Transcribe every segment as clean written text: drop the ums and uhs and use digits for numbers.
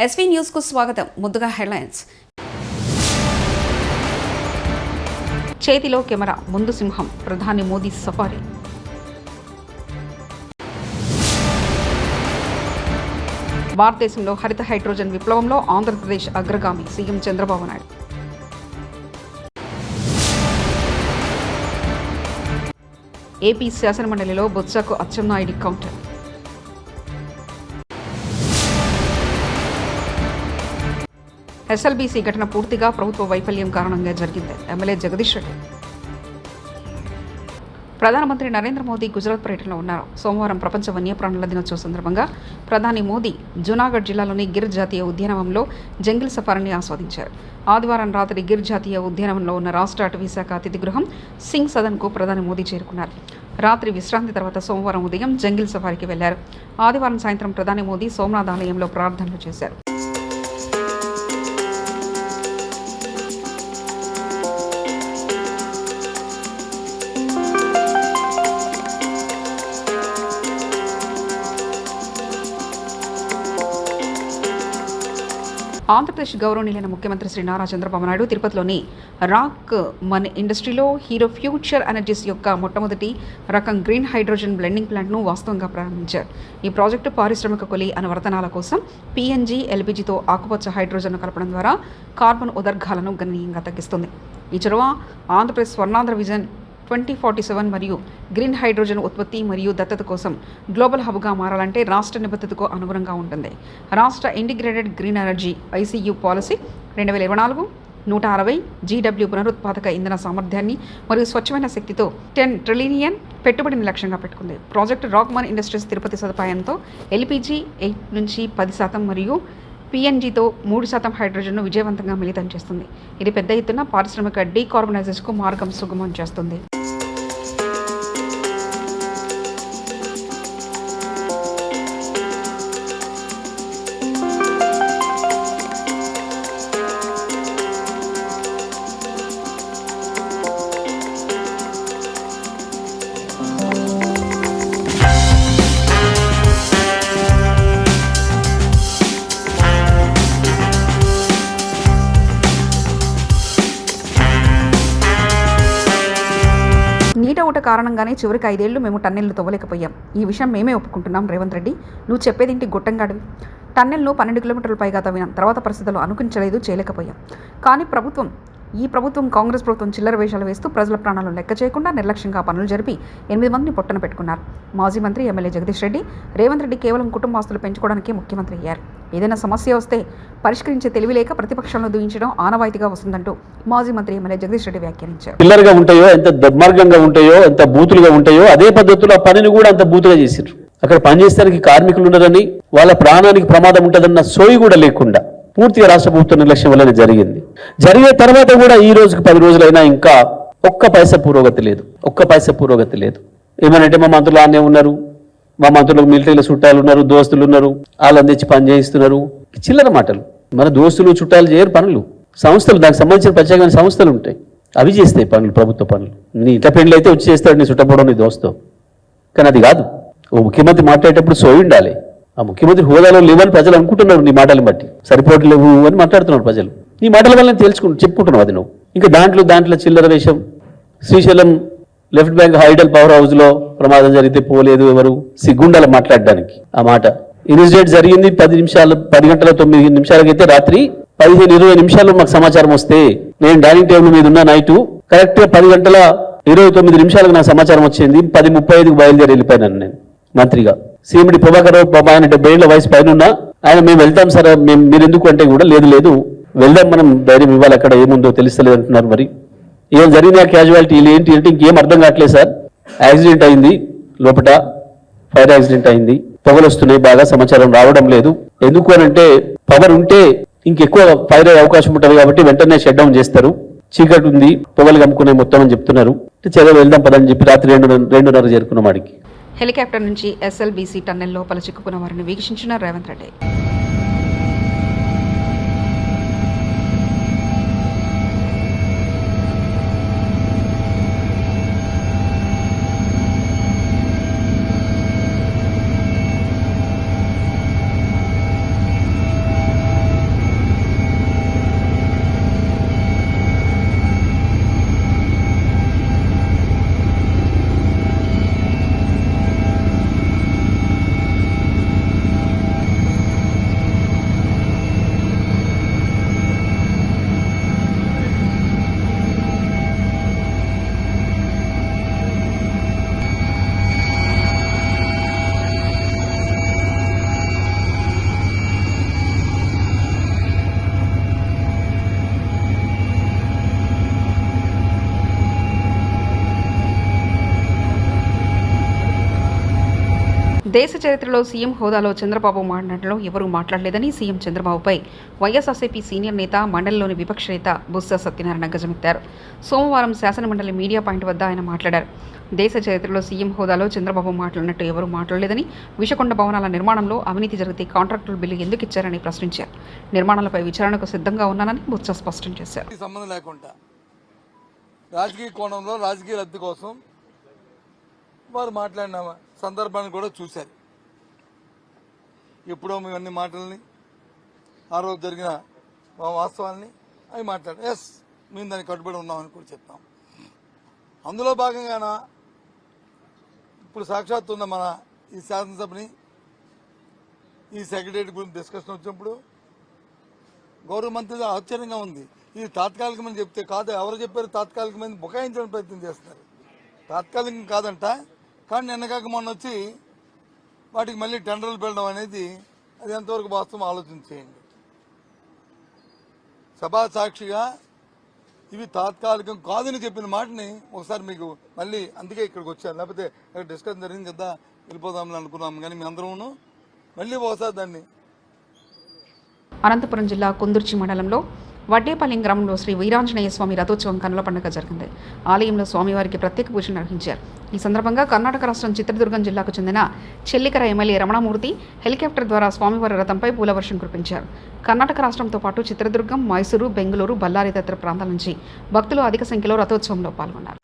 SV news కు స్వాగతం. ముందుగా హెడ్లైన్స్. చేతిలో కెమెరా, ముందు సింహం, ప్రధాని మోదీ సఫారీ. భారతదేశంలో హరిత హైడ్రోజన్ విప్లవంలో ఆంధ్రప్రదేశ్ అగ్రగామి, సీఎం చంద్రబాబు నాయుడు. ఏపీ శాసనమండలిలో బొత్సకు అచ్చెన్నాయుడి కౌంటర్. ఎస్ఎల్బీసీ ఘటన పూర్తిగా ప్రభుత్వ వైఫల్యం కారణంగా జరిగింది. ఎమ్మెల్యే జగదీష్ రెడ్డి. ప్రధానమంత్రి నరేంద్ర మోదీ గుజరాత్ పర్యటనలో ఉన్నారు. సోమవారం ప్రపంచ వన్యప్రాణుల దినోత్సవం సందర్భంగా ప్రధాని మోదీ జునాగఢ్ జిల్లాలోని గిర్ జాతీయ ఉద్యానవనంలో జంగిల్ సఫారీని ఆస్వాదించారు. ఆదివారం రాత్రి గిర్ జాతీయ ఉద్యానవనంలో ఉన్న రాష్ట్ర అటవీ శాఖ అతిథి గృహం సింగ్ సదన్కు ప్రధాని మోదీ చేరుకున్నారు. రాత్రి విశ్రాంతి తర్వాత సోమవారం ఉదయం జంగిల్ సఫారీకి వెళ్లారు. ఆదివారం సాయంత్రం ప్రధాని మోదీ సోమనాథ్ ఆలయంలో ప్రార్థనలు చేశారు. ఆంధ్రప్రదేశ్ గౌరవనీయులైన ముఖ్యమంత్రి శ్రీ నారా చంద్రబాబు నాయుడు తిరుపతిలోని రాక్ మన్ ఇండస్ట్రీలో హీరో ఫ్యూచర్ ఎనర్జీస్ యొక్క మొట్టమొదటి రకం గ్రీన్ హైడ్రోజన్ బ్లెండింగ్ ప్లాంట్ను వాస్తవంగా ప్రారంభించారు. ఈ ప్రాజెక్టు పారిశ్రామిక కొలి అనువర్తనాల కోసం పీఎన్జీ, ఎల్పీజీతో ఆకుపచ్చ హైడ్రోజన్ను కలపడం ద్వారా కార్బన్ ఉదర్గాలను గణనీయంగా తగ్గిస్తుంది. ఈ చొరవ ఆంధ్రప్రదేశ్ స్వర్ణాంధ్ర విజన్ 2047 మరియు గ్రీన్ హైడ్రోజన్ ఉత్పత్తి మరియు దత్తత కోసం గ్లోబల్ హబ్గా మారాలంటే రాష్ట్ర నిబద్ధతకు అనుగుణంగా ఉంటుంది. రాష్ట్ర integrated green energy ICU policy 2024-160 GW పునరుత్పాదక ఇంధన సామర్థ్యాన్ని మరియు స్వచ్ఛమైన శక్తితో 10 ట్రిలియన్ పెట్టుబడిని లక్ష్యంగా పెట్టుకుంది. ప్రాజెక్టు రాక్మన్ ఇండస్ట్రీస్ తిరుపతి సదుపాయంతో ఎల్పీజీ 8-10% మరియు పీఎన్జీతో 3% హైడ్రోజన్ను విజయవంతంగా మిళితం చేస్తుంది. ఇది పెద్ద ఎత్తున పారిశ్రామిక డీకార్బనైజేషన్కు మార్గం సుగమం చేస్తుంది. నీట ఊట కారణంగానే చివరికి 5 ఏళ్లు మేము టన్నెల్ను తవ్వలేకపోయాం. ఈ విషయం మేమే ఒప్పుకుంటున్నాం. రేవంత్ రెడ్డి, నువ్వు చెప్పేదేంటి గొట్టంగాడివి? టన్నెల్ను 12 కిలోమీటర్ల పైగా తవ్వినాం. తర్వాత పరిస్థితులు అనుకరించలేదు, చేయలేకపోయాం. కానీ ఈ ప్రభుత్వం కాంగ్రెస్ ప్రభుత్వం చిల్లర వేషాలు వేస్తూ ప్రజల ప్రాణాలను లెక్క చేయకుండా నిర్లక్ష్యంగా పనులు జరిపి 8 మందిని పొట్టన పెట్టుకున్నారు. మాజీ మంత్రి ఎమ్మెల్యే జగదీష్ రెడ్డి, రేవంత్ రెడ్డి కేవలం కుటుంబాస్తులు పెంచుకోవడానికే ముఖ్యమంత్రి అయ్యారు. ఏదైనా సమస్య వస్తే పరిష్కరించే తెలివి లేక ప్రతిపక్షాలను దూయించడం ఆనవాయితీగా వస్తుందంటూ మాజీ మంత్రి ఎమ్మెల్యే జగదీష్ రెడ్డి వ్యాఖ్యానించారు. పిల్లర్గా ఉంటాయో, ఎంత దుర్మార్గంగా ఉంటాయో, ఎంత బూతులుగా ఉంటాయో అదే పద్ధతిలో ఆ పనిని కూడా అంత బూతుగా చేశారు. అక్కడ పనిచేసేదానికి కార్మికులు ఉన్నారని, వాళ్ళ ప్రాణానికి ప్రమాదం ఉంటుందన్న సోయి కూడా లేకుండా పూర్తిగా రాష్ట్ర ప్రభుత్వ నిర్లక్ష్యం వల్లనే జరిగింది. జరిగే తర్వాత కూడా ఈ రోజుకి 10 రోజులైనా ఇంకా ఒక్క పైసా పురోగతి లేదు. ఏమనంటే మా మంత్రులు ఆనే ఉన్నారు, మా మంత్రులకు మిలిటరీలో చుట్టాలు ఉన్నారు, దోస్తులు ఉన్నారు, వాళ్ళని తెచ్చి పని చేయిస్తున్నారు. చిల్లర మాటలు. మన దోస్తులు చుట్టాలు చేయరు పనులు. సంస్థలు, దానికి సంబంధించిన ప్రత్యేకమైన సంస్థలు ఉంటాయి, అవి చేస్తాయి పనులు, ప్రభుత్వ పనులు. నీ ఇట్ల పెండ్లు అయితే వచ్చి చేస్తాడు నీ చుట్టపడడం నీ దోస్తో. కానీ అది కాదు. ఓ ముఖ్యమంత్రి మాట్లాడేటప్పుడు సోయి ఉండాలి. ఆ ముఖ్యమంత్రి హోదాలో లేవని ప్రజలు అనుకుంటున్నారు. నీ మాటలను బట్టి సరిపోవట్లేవు అని మాట్లాడుతున్నారు ప్రజలు. నీ మాటల వల్ల చెప్పుకుంటున్నావు అది నువ్వు. ఇంకా దాంట్లో చిల్లర వేషం. Srisailam left bank hydel power house లో ప్రమాదం జరిగితే పోలేదు ఎవరు, సిగ్గుండాలి మాట్లాడడానికి. ఆ మాట ఇన్సిడెంట్ జరిగింది 10 గంటల 9 నిమిషాలకైతే రాత్రి 15-20 నిమిషాల్లో మాకు సమాచారం వస్తే నేను డైనింగ్ టేబుల్ మీద ఉన్న నైటు కరెక్ట్గా 10 గంటల 29 నిమిషాలకు నాకు సమాచారం వచ్చింది. 10:35కు బయలుదేరి వెళ్ళిపోయినాను నేను మంత్రిగా. సీఎండి ప్రభాకర్ రావు బాబా, ఆయన 70 ఏళ్ల వయసు పైన ఉన్నా ఆయన, మేము వెళ్తాం సార్, మీరు ఎందుకు అంటే కూడా లేదు వెళ్దాం, మనం ధైర్యం ఇవ్వాలి, అక్కడ ఏముందో తెలుస్తలేదు అంటున్నారు. మరి ఏం జరిగింది ఆ క్యాజువాలిటీ ఏంటి అంటే ఇంకేం అర్థం కావట్లేదు సార్. యాక్సిడెంట్ అయింది, లోపల ఫైర్ యాక్సిడెంట్ అయింది, పొగలు వస్తున్నాయి, బాగా సమాచారం రావడం లేదు. ఎందుకు అని అంటే పవర్ ఉంటే ఇంకెక్కువ ఫైర్ అయ్యే అవకాశం ఉంటుంది కాబట్టి వెంటనే షట్ డౌన్ చేస్తారు. చీకటి ఉంది, పొగలు కమ్ముకునే మొత్తం అని చెప్తున్నారు. చదువు వెళ్దాం పదని చెప్పి రాత్రి 2:30 చేరుకున్నాం ఆడికి. హెలికాప్టర్ నుంచి ఎస్ఎల్బీసీ టన్నెల్ లోపల చిక్కుకున్న వారిని వీక్షించిన రేవంత్ రెడ్డి. దేశ చరిత్రలో సీఎం హోదాలో చంద్రబాబు మాట్లాడడంలో ఎవరూ మాట్లాడలేదని సీఎం చంద్రబాబుపై వైఎస్ఆర్సీపీ సీనియర్ నేత, మండలిలోని విపక్ష నేత బొత్స సత్యనారాయణ గజమెత్తారు. సోమవారం శాసనమండలి మీడియా పాయింట్ వద్ద ఆయన మాట్లాడారు. దేశ చరిత్రలో సీఎం హోదాలో చంద్రబాబు మాట్లాడినట్టు ఎవరూ మాట్లాడలేదని, విషకొండ భవనాల నిర్మాణంలో అవినీతి జరిగితే కాంట్రాక్టుల బిల్లు ఎందుకు ఇచ్చారని ప్రశ్నించారు. నిర్మాణాలపై విచారణకు సిద్ధంగా ఉన్నానని బొత్స స్పష్టం చేశారు. సంబంధం లేకుండా రాజకీయ కోణంలో రాజకీయ లబ్ధి కోసం వారు మాట్లాడిన సందర్భాన్ని కూడా చూశారు. ఎప్పుడో మేము అన్ని మాటల్ని, ఆ రోజు జరిగిన వాస్తవాల్ని అవి మాట్లాడారు. ఎస్, మేము దానికి కట్టుబడి ఉన్నామని కూడా చెప్తాం. అందులో భాగంగాన ఇప్పుడు సాక్షాత్తు ఉన్న మన ఈ శాసనసభని, ఈ సెక్రటరీ గురించి డిస్కషన్ వచ్చినప్పుడు గౌరవ మంత్రి ఆశ్చర్యంగా ఉంది. ఇది తాత్కాలికమని చెప్తే కాదు, ఎవరు చెప్పారు తాత్కాలికమని బుకాయించడానికి ప్రయత్నం చేస్తున్నారు. తాత్కాలికం కాదంట, కానీ నిన్నగాక మొన్న వచ్చి వాటికి మళ్ళీ టెండర్లు పెట్టడం అనేది అది ఎంతవరకు వాస్తవం ఆలోచించేయండి. సభా సాక్షిగా ఇవి తాత్కాలికం కాదని చెప్పిన మాటని ఒకసారి మీకు మళ్ళీ, అందుకే ఇక్కడికి వచ్చాను, లేకపోతే డిస్కషన్ జరిగింది కదా వెళ్ళిపోదామని అనుకున్నాము. కానీ మీ అందరూ మళ్ళీ ఒకసారి దాన్ని. అనంతపురం జిల్లా కుందుర్చి మండలంలో వడ్డేపల్లి గ్రామంలో శ్రీ వీరాంజనేయ స్వామి రథోత్సవం కన్నుల పండుగ జరిగింది. ఆలయంలో స్వామివారికి ప్రత్యేక పూజలు నిర్వహించారు. ఈ సందర్భంగా కర్ణాటక రాష్ట్రం చిత్రదుర్గం జిల్లాకు చెందిన చెల్లికర ఎమ్మెల్యే రమణమూర్తి హెలికాప్టర్ ద్వారా స్వామివారి రథంపై పూలవర్షం కురిపించారు. కర్ణాటక రాష్ట్రంతో పాటు చిత్రదుర్గం, మైసూరు, బెంగళూరు, బళ్ళారి తదితర ప్రాంతాల నుంచి భక్తులు అధిక సంఖ్యలో రథోత్సవంలో పాల్గొన్నారు.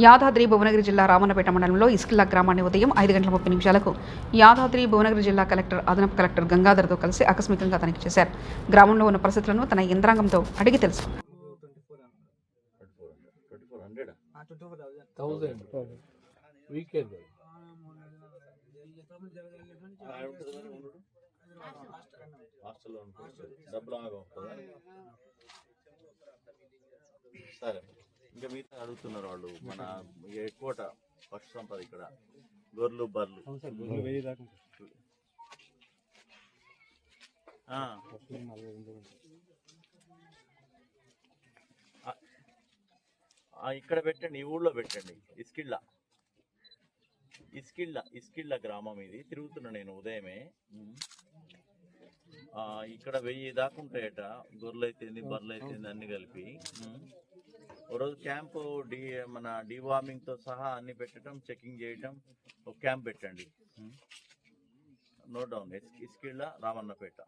యాదాద్రి భువనగిరి జిల్లా రామన్నపేట మండలంలో ఇస్కిల్లా గ్రామాన్ని ఉదయం 5:30 యాదాద్రి భువనగిరి జిల్లా కలెక్టర్, అదనపు కలెక్టర్ గంగాధర్తో కలిసి ఆకస్మికంగా తనిఖీ చేశారు. గ్రామంలో ఉన్న పరిస్థితులను తన యంత్రాంగంతో అడిగి తెలుసుకున్నారు. ఇంకా మిగతా అడుగుతున్నారు వాళ్ళు. మన ఎక్కువట పశు సంపద ఇక్కడ గొర్రెలు, బర్రెలు ఇక్కడ పెట్టండి, ఈ ఊళ్ళో పెట్టండి. ఇస్కిళ్ళ గ్రామం ఇది. తిరుగుతున్నా నేను ఉదయమే. ఇక్కడ 1000 దాకా ఉంటాయట. గొర్రెలు అయితేంది, బర్రెలు అయితేంది అన్ని కలిపి. ఓ రోజు క్యాంపు మన డివార్మింగ్ తో సహా అన్ని పెట్టడం, చెకింగ్ చేయటం, ఒక క్యాంప్ పెట్టండి. Note down. ఇస్కిళ్ళ, రామన్నపేట.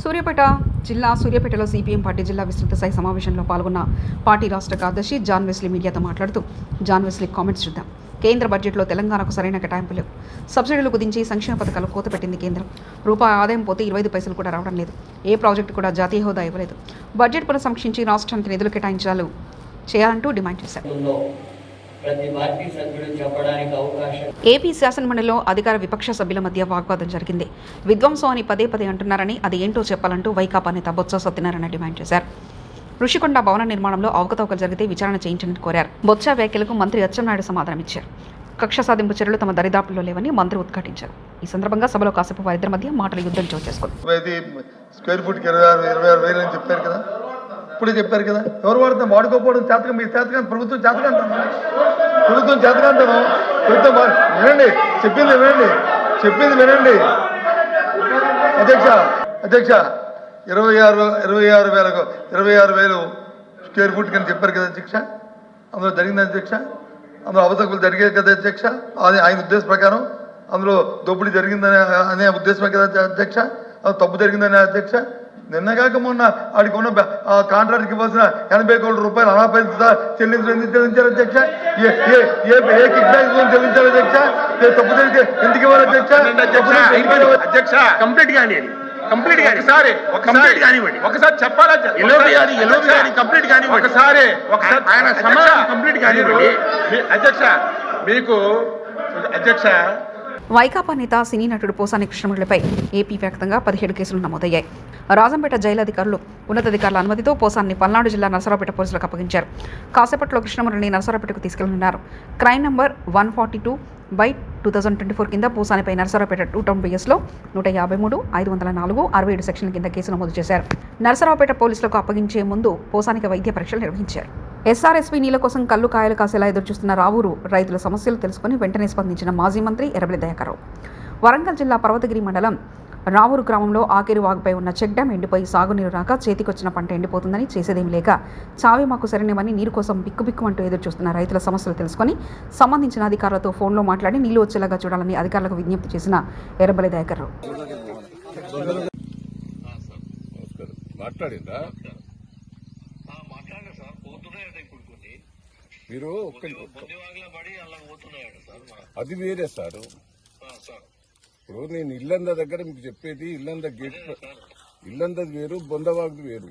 సూర్యాపేట జిల్లా సూర్యాపేటలో సిపిఎం పార్టీ జిల్లా విస్తృత స్థాయి సమావేశంలో పాల్గొన్న పార్టీ రాష్ట్ర కార్యదర్శి జాన్ వెస్లీ మీడియాతో మాట్లాడుతూ, జాన్ వెస్లీ కామెంట్స్ చూద్దాం. కేంద్ర బడ్జెట్లో తెలంగాణకు సరైన కేటాయింపు లేవు. సబ్సిడీలు కుదించి సంక్షేమ పథకాలు కోత పెట్టింది కేంద్రం. రూపాయి ఆదాయం పోతే 25 పైసలు కూడా రావడం లేదు. ఏ ప్రాజెక్టు కూడా జాతీయ హోదా ఇవ్వలేదు. బడ్జెట్ పునఃసమీక్షించి రాష్ట్రానికి నిధులు కేటాయించాలు చేయాలంటూ డిమాండ్ చేశారు. ఏపీ శాసనమండలిలో అధికార విపక్ష సభ్యుల మధ్య వాగ్వాదం జరిగింది. విధ్వంసం అని పదే అంటున్నారని, అది ఏంటో చెప్పాలంటూ వైకాపా నేత బొత్స సత్యనారాయణ డిమాండ్ చేశారు. ఋషికొండ భవన నిర్మాణంలో అవకతవకలు జరిగితే విచారణ చేయించని కోరారు. బొత్స వ్యాఖ్యలకు మంత్రి అచ్చెన్నాయుడు సమాధానమిచ్చారు. కక్ష సాధింపు చర్యలు తమ దరిదాపుల్లో లేవని మంత్రి ఉద్ఘాటించారు. ఈ సందర్భంగా సభలో కాసేపు వారిద్దరి మధ్య మాటల యుద్ధం చోటు చేసుకుంది. స్క్వేర్ ఫుట్కి 26,000 అని చెప్పారు కదా, ఇప్పుడే చెప్పారు కదా. ఎవరు వాడితే వాడుకోపోవడం చేతకం, మీ చేతకం ప్రభుత్వం చేతకంటాను, ప్రభుత్వం వినండి, చెప్పింది వినండి. అధ్యక్ష 26,000 స్క్వేర్ ఫుట్ అని చెప్పారు కదా అధ్యక్ష. అందులో జరిగింది అధ్యక్ష, అందులో అవతకులు జరిగాయి కదా అధ్యక్ష. అది ఆయన ఉద్దేశం ప్రకారం అందులో దోపిడీ జరిగిందనే ఉద్దేశమే కదా అధ్యక్ష. అది తప్పు జరిగిందని అధ్యక్ష. నిన్నగాక మొన్న ఆడికి ఉన్న కాంట్రాక్ట్కి ఇవ్వాల్సిన 80 కోట్ల రూపాయలు అనాపేక్ష చెల్లించారు అధ్యక్ష. ఏ కిక్ బ్యాక్ చెల్లించారు అధ్యక్ష. తప్పు జరిగితే ఎందుకు ఇవ్వాలి అధ్యక్ష? అధ్యక్ష కంప్లీట్ కానీ ఒకసారి చెప్పాలా కంప్లీట్ కానీ ఒకసారి ఆయన సమాధానం కంప్లీట్ కానివ్వండి అధ్యక్ష. మీకు అధ్యక్ష వైకాపా నేత సినీ నటుడు పోసాని కృష్ణమురళిపై ఏపీ వ్యాప్తంగా 17 కేసులు నమోదయ్యాయి. రాజంపేట జైలు అధికారులు ఉన్నతాధికారుల అనుమతితో పోసాన్ని పల్నాడు జిల్లా నరసరావుపేట పోలీసులకు అప్పగించారు. కాసేపట్లో కృష్ణమురళిని నరసరావుపేటకు తీసుకెళ్లనున్నారు. క్రైమ్ నంబర్ 142/2024 కింద పోసానిపై నరసరావుపేట 2 టౌన్ బిఎస్లో 153, 504, 67 సెక్షన్ల కింద కేసు నమోదు చేశారు. నరసరావుపేట పోలీసులకు అప్పగించే ముందు పోసానికి వైద్య పరీక్షలు నిర్వహించారు. ఎస్ఆర్ఎస్పీ నీళ్ల కోసం కళ్ళు కాయలు కాసేలా ఎదురుచూస్తున్న రావూరు రైతుల సమస్యలు తెలుసుకుని వెంటనే స్పందించిన మాజీ మంత్రి ఎర్రబెల్లి దయాకర్. వరంగల్ జిల్లా పర్వతగిరి మండలం రావూరు గ్రామంలో ఆకేరు వాగుపై ఉన్న చెక్ డ్యాం ఎండిపోయి సాగునీరు రాక చేతికొచ్చిన పంట ఎండిపోతుందని చేసేదేమి లేక చావే మాకు సరైనవని నీరు కోసం బిక్కుబిక్కుమంటూ ఎదురు చూస్తున్న రైతుల సమస్యలు తెలుసుకుని సంబంధించిన అధికారులతో ఫోన్లో మాట్లాడి నీళ్లు వచ్చేలాగా చూడాలని అధికారులకు విజ్ఞప్తి చేసిన ఎర్రబెల్లి దయాకర్. అది వేరే సార్. ఇప్పుడు నేను ఇల్లంద దగ్గర మీకు చెప్పేది ఇల్లంద గేట్ ఇల్లందది వేరు, బొందవాగుది వేరు.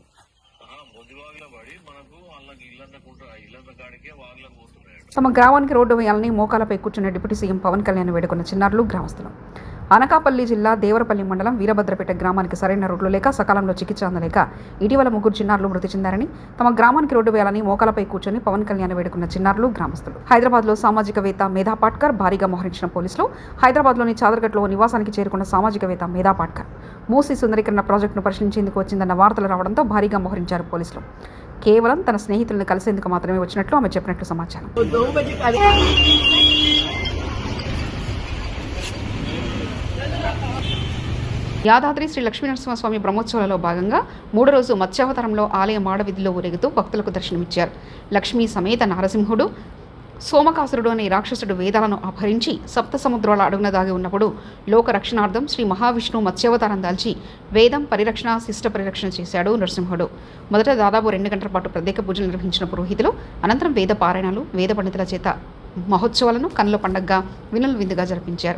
తమ గ్రామానికి రోడ్డు వేయాలని మోకాలపై కూర్చున్న డిప్యూటీ సీఎం పవన్ కళ్యాణ్ వేడుకున్న చిన్నారులు గ్రామస్తులు. అనకాపల్లి జిల్లా దేవరపల్లి మండలం వీరభద్రపేట గ్రామానికి సరైన రోడ్లు లేక సకాలంలో చికిత్స అందలేక ఇటీవల 3 చిన్నారులు మృతి చెందారని, తమ గ్రామానికి రోడ్డు వేయాలని మోకాలపై కూర్చొని పవన్ కళ్యాణ్ వేడుకున్న చిన్నారులు గ్రామస్తులు. హైదరాబాద్లో సామాజికవేత్త మేధా పాట్కర్ భారీగా మోహరించిన పోలీసులు హైదరాబాద్లోని చాదర్గట్లో నివాసానికి చేరుకున్న సామాజికవేత్త మేధా పాట్కర్ మూసీ సుందరీకరణ ప్రాజెక్టును పరిశీలించేందుకు వచ్చిందన్న వార్తలు రావడంతో భారీగా మోహరించారు పోలీసులు. కేవలం తన స్నేహితులను కలిసేందుకు మాత్రమే వచ్చినట్లు ఆమె చెప్పినట్లు సమాచారం. యాదాద్రి శ్రీ లక్ష్మీనరసింహస్వామి బ్రహ్మోత్సవాలలో భాగంగా 3వ రోజు మత్స్యావతారంలో ఆలయ మాడవీధిలో ఊరేగుతూ భక్తులకు దర్శనమిచ్చారు. లక్ష్మీ సమేత నారసింహుడు సోమకాసురుడు అనే రాక్షసుడు వేదాలను అపహరించి సప్త సముద్రాల అడుగున దాగి ఉన్నప్పుడు లోక రక్షణార్థం శ్రీ మహావిష్ణు మత్స్యావతారం దాల్చి వేదం పరిరక్షణ శిష్ట పరిరక్షణ చేశాడు నరసింహుడు. మొదట దాదాపు 2 గంటల పాటు ప్రత్యేక పూజలు నిర్వహించిన పురోహితులు అనంతరం వేద పారాయణాలు వేద పండితుల చేత మహోత్సవాలను కన్నుల పండగగా వినుల విందుగా జరిపించారు.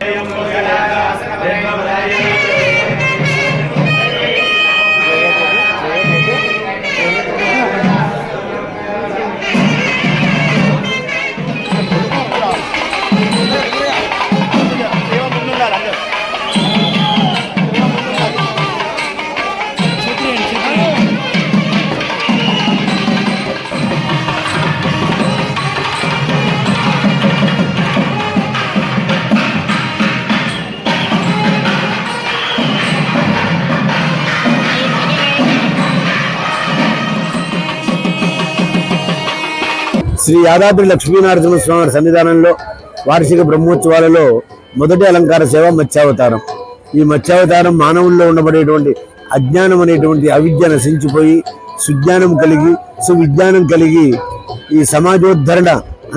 శ్రీ యాదాద్రి లక్ష్మీనరసింహస్వామి సన్నిధానంలో వార్షిక బ్రహ్మోత్సవాలలో మొదటి అలంకార సేవ మత్స్యావతారం. ఈ మత్స్యావతారం మానవుల్లో ఉండబడేటువంటి అజ్ఞానం అనేటువంటి అవిద్య నశించిపోయి సుజ్ఞానం కలిగి సువిజ్ఞానం కలిగి ఈ సమాజోద్ధరణ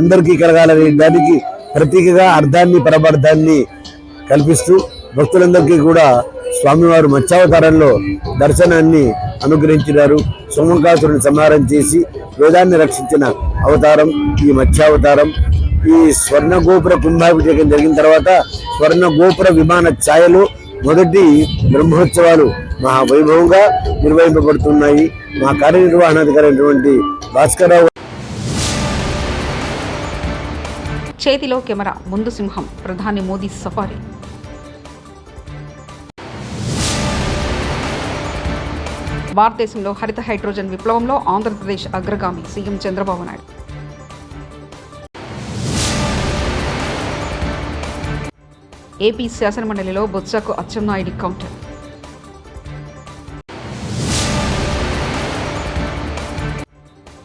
అందరికీ కలగాలనే దానికి ప్రతీకగా అర్థాన్ని పరమార్థాన్ని కల్పిస్తూ భక్తులందరికీ కూడా స్వామివారు మత్స్యావతారంలో దర్శనాన్ని అనుగ్రహించినారు. సోమకాసురుని సంహారం చేసి వేదాన్ని రక్షించిన అవతారం ఈ మత్స్యావతారం. ఈ స్వర్ణ గోపుర కుంభాభిషేకం జరిగిన తర్వాత స్వర్ణ గోపుర విమాన ఛాయలు మొదటి బ్రహ్మోత్సవాలు మహావైభవంగా నిర్వహింపబడుతున్నాయి. మా కార్యనిర్వహణాధికారి అయినటువంటి భాస్కరరావు. చేతిలో కెమెరా, ముందు సింహం, ప్రధాని మోదీ సఫారీ. భారతదేశంలో హరిత హైడ్రోజన్ విప్లవంలో ఆంధ్రప్రదేశ్ అగ్రగామి, సీఎం చంద్రబాబు నాయుడు. ఏపీ శాసనమండలిలో బొత్సకు అచ్చెన్నాయుడి కౌంటర్.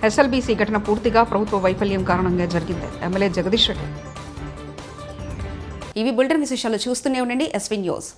ఎస్ఎల్బీసీ ఘటన పూర్తిగా ప్రభుత్వ వైఫల్యం కారణంగా జరిగింది, ఎమ్మెల్యే జగదీష్ రెడ్డి. ఇవి బులెటిన్ విశేషాలు. చూస్తూనే ఉండండి ఎస్వీ న్యూస్.